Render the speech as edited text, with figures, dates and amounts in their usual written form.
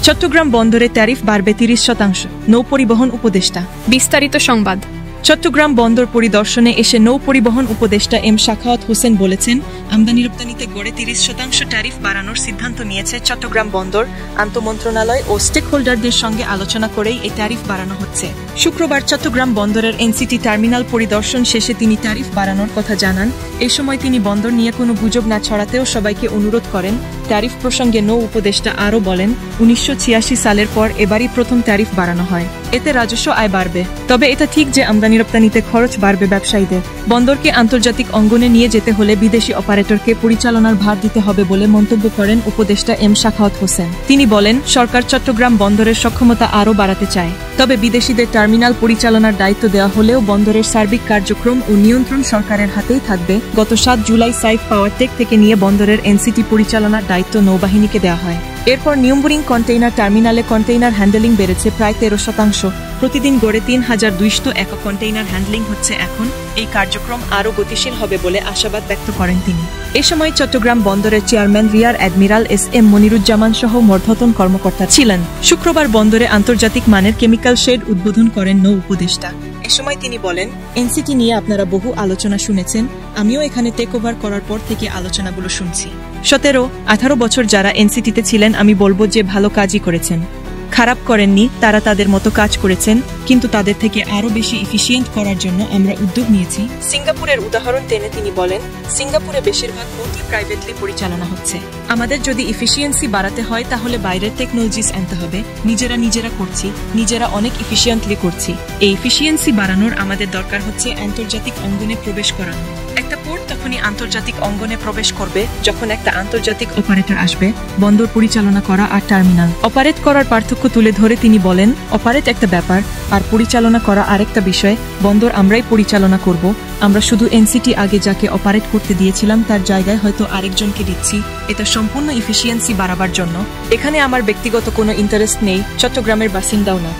চট্টগ্রাম বন্দরে ট্যারিফ বাড়বে 30%। নৌ পরিবহন উপদেষ্টা। বিস্তারিত সংবাদ। চট্টগ্রাম বন্দর পরিদর্শনে এসে নৌ পরিবহন উপদেষ্টা এম শাখাওয়াত হোসেন বলেছেন, আমদানি রপ্তানিতে গড়ে 30% ট্যারিফ বাড়ানোর সিদ্ধান্ত নিয়েছে চট্টগ্রাম বন্দর। আন্তঃমন্ত্রণালয় ও স্টেক হোল্ডারদের সঙ্গে আলোচনা করেই এই ট্যারিফ বাড়ানো হচ্ছে। শুক্রবার চট্টগ্রাম বন্দরের এনসিটি টার্মিনাল পরিদর্শন শেষে তিনি ট্যারিফ বাড়ানোর কথা জানান। এই সময় তিনি বন্দর নিয়ে কোনো গুজব না ছড়াতেও সবাইকে অনুরোধ করেন। ট্যারিফ প্রসঙ্গে নৌ উপদেষ্টা আরও বলেন, 1986 সালের পর এবারই প্রথম ট্যারিফ বাড়ানো হয়। এতে রাজস্ব আয় বাড়বে। তবে এটা ঠিক যে আমদানি রপ্তানিতে খরচ বাড়বে ব্যবসায়ীদের। বন্দরকে আন্তর্জাতিক অঙ্গনে নিয়ে যেতে হলে বিদেশি অপারেটরকে পরিচালনার ভার দিতে হবে বলে মন্তব্য করেন উপদেষ্টা এম শাখাওয়াত হোসেন। তিনি বলেন, সরকার চট্টগ্রাম বন্দরের সক্ষমতা আরও বাড়াতে চায়। তবে বিদেশিদের টার্মিনাল পরিচালনার দায়িত্ব দেওয়া হলেও বন্দরের সার্বিক কার্যক্রম ও নিয়ন্ত্রণ সরকারের হাতেই থাকবে। গত 7 জুলাই সাইফ পাওয়ারটেক থেকে নিয়ে বন্দরের এনসিটি পরিচালনার দায়িত্ব নৌবাহিনীকে দেওয়া হয়। এরপর নিউম্বুরিং কন্টেইনার টার্মিনালে কন্টেইনার হ্যান্ডেলিং বেড়েছে প্রায় 13%। প্রতিদিন গড়ে 3200 একক কন্টেইনার হ্যান্ডলিং হচ্ছে এখন। এই কার্যক্রম আরও গতিশীল হবে বলে আশাবাদ ব্যক্ত করেন তিনি। এ সময় চট্টগ্রাম বন্দরের chairman rear admiral SM Moniruzzaman সহ ঊর্ধ্বতন কর্মকর্তা ছিলেন। শুক্রবার বন্দরে আন্তর্জাতিক মানের কেমিক্যাল শেড উদ্বোধন করেন নৌ উপদেষ্টা। এ সময় তিনি বলেন, এনসিটি নিয়ে আপনারা বহু আলোচনা শুনেছেন। আমিও এখানে টেক ওভার করার পর থেকে আলোচনাগুলো শুনছি। 17-18 বছর যারা এনসিটিতে ছিলেন আমি বলবো যে ভালো কাজই করেছেন, খারাপ করেননি। তারা তাদের মতো কাজ করেছেন, কিন্তু তাদের থেকে আরও বেশি এফিশিয়েন্ট করার জন্য আমরা উদ্যোগ নিয়েছি। সিঙ্গাপুরের উদাহরণ টেনে তিনি বলেন, সিঙ্গাপুরে বেশিরভাগ বন্দর প্রাইভেটলি পরিচালনা হচ্ছে। আমাদের যদি এফিসিয়েন্সি বাড়াতে হয় তাহলে বাইরের টেকনোলজিস আনতে হবে। নিজেরা করছি, নিজেরা অনেক এফিসিয়েন্টলি করছি। এই এফিসিয়েন্সি বাড়ানোর আমাদের দরকার হচ্ছে আন্তর্জাতিক অঙ্গনে প্রবেশ করানো। একটা পোর্ট তখনই আন্তর্জাতিক অঙ্গনে প্রবেশ করবে যখন একটা আন্তর্জাতিক অপারেটর আসবে। বন্দর পরিচালনা করা আর টার্মিনাল অপারেট করার পার্থক্য তুলে ধরে তিনি বলেন, অপারেট একটা ব্যাপার আর পরিচালনা করা আরেকটা বিষয়। বন্দর আমরাই পরিচালনা করব। আমরা শুধু এনসিটি আগে যাকে অপারেট করতে দিয়েছিলাম তার জায়গায় হয়তো আরেকজনকে দিচ্ছি। এটা সম্পূর্ণ এফিসিয়েন্সি বাড়াবার জন্য। এখানে আমার ব্যক্তিগত কোনো ইন্টারেস্ট নেই, চট্টগ্রামের বাসিন্দাও না।